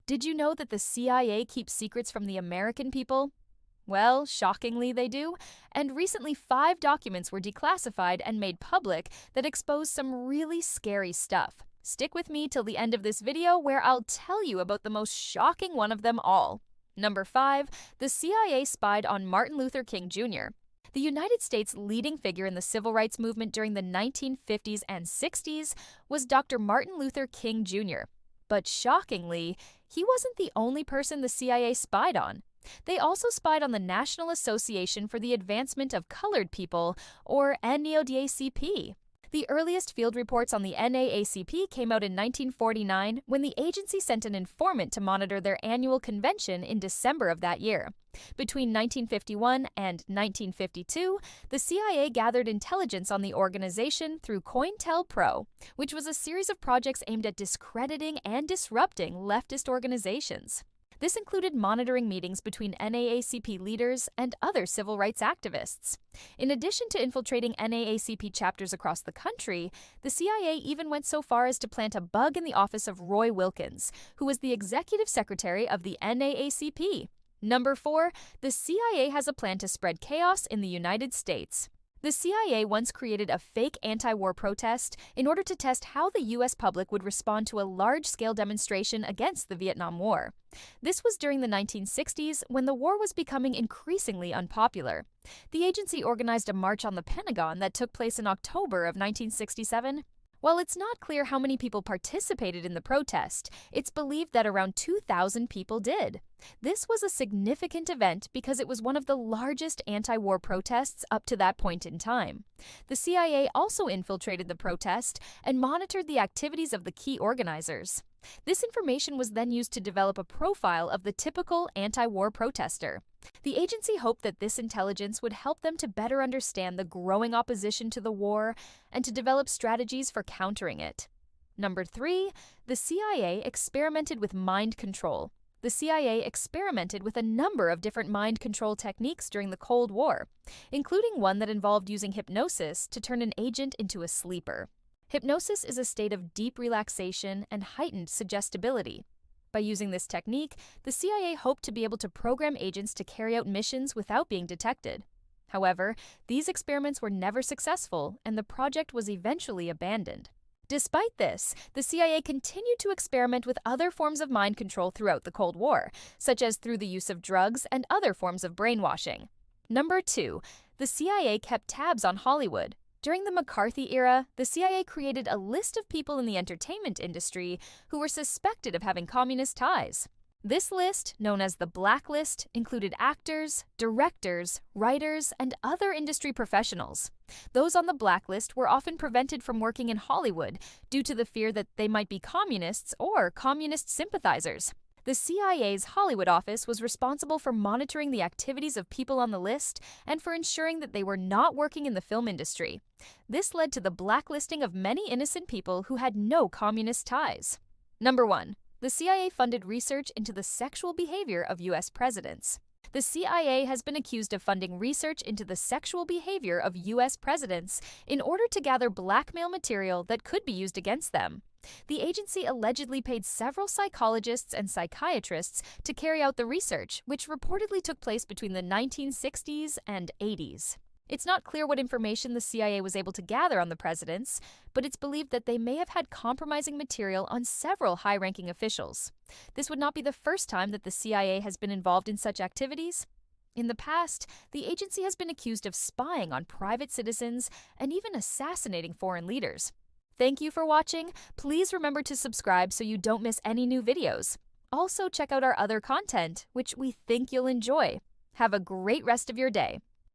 Did you know that the CIA keeps secrets from the American people? Well, shockingly, they do. And recently, 5 documents were declassified and made public that expose some really scary stuff. Stick with me till the end of this video where I'll tell you about the most shocking one of them all. Number 5. The CIA spied on Martin Luther King Jr. The United States' leading figure in the civil rights movement during the 1950s and 60s was Dr. Martin Luther King Jr. But shockingly, he wasn't the only person the CIA spied on. They also spied on the National Association for the Advancement of Colored People, or NAACP. The earliest field reports on the NAACP came out in 1949 when the agency sent an informant to monitor their annual convention in December of that year. Between 1951 and 1952, the CIA gathered intelligence on the organization through COINTELPRO, which was a series of projects aimed at discrediting and disrupting leftist organizations. This included monitoring meetings between NAACP leaders and other civil rights activists. In addition to infiltrating NAACP chapters across the country, the CIA even went so far as to plant a bug in the office of Roy Wilkins, who was the executive secretary of the NAACP. Number 4. The CIA has a plan to spread chaos in the United States. The CIA once created a fake anti-war protest in order to test how the U.S. public would respond to a large-scale demonstration against the Vietnam War. This was during the 1960s when the war was becoming increasingly unpopular. The agency organized a march on the Pentagon that took place in October of 1967. While it's not clear how many people participated in the protest, it's believed that around 2,000 people did. This was a significant event because it was one of the largest anti-war protests up to that point in time. The CIA also infiltrated the protest and monitored the activities of the key organizers. This information was then used to develop a profile of the typical anti-war protester. The agency hoped that this intelligence would help them to better understand the growing opposition to the war and to develop strategies for countering it. Number 3. The CIA experimented with mind control. The CIA experimented with a number of different mind control techniques during the Cold War, including one that involved using hypnosis to turn an agent into a sleeper. Hypnosis is a state of deep relaxation and heightened suggestibility. By using this technique, the CIA hoped to be able to program agents to carry out missions without being detected. However, these experiments were never successful, and the project was eventually abandoned. Despite this, the CIA continued to experiment with other forms of mind control throughout the Cold War, such as through the use of drugs and other forms of brainwashing. Number 2. The CIA kept tabs on Hollywood. During the McCarthy era, the CIA created a list of people in the entertainment industry who were suspected of having communist ties. This list, known as the Blacklist, included actors, directors, writers, and other industry professionals. Those on the blacklist were often prevented from working in Hollywood due to the fear that they might be communists or communist sympathizers. The CIA's Hollywood office was responsible for monitoring the activities of people on the list and for ensuring that they were not working in the film industry. This led to the blacklisting of many innocent people who had no communist ties. Number 1. The CIA funded research into the sexual behavior of U.S. presidents. The CIA has been accused of funding research into the sexual behavior of U.S. presidents in order to gather blackmail material that could be used against them. The agency allegedly paid several psychologists and psychiatrists to carry out the research, which reportedly took place between the 1960s and 80s. It's not clear what information the CIA was able to gather on the presidents, but it's believed that they may have had compromising material on several high-ranking officials. This would not be the first time that the CIA has been involved in such activities. In the past, the agency has been accused of spying on private citizens and even assassinating foreign leaders. Thank you for watching. Please remember to subscribe so you don't miss any new videos. Also, check out our other content, which we think you'll enjoy. Have a great rest of your day.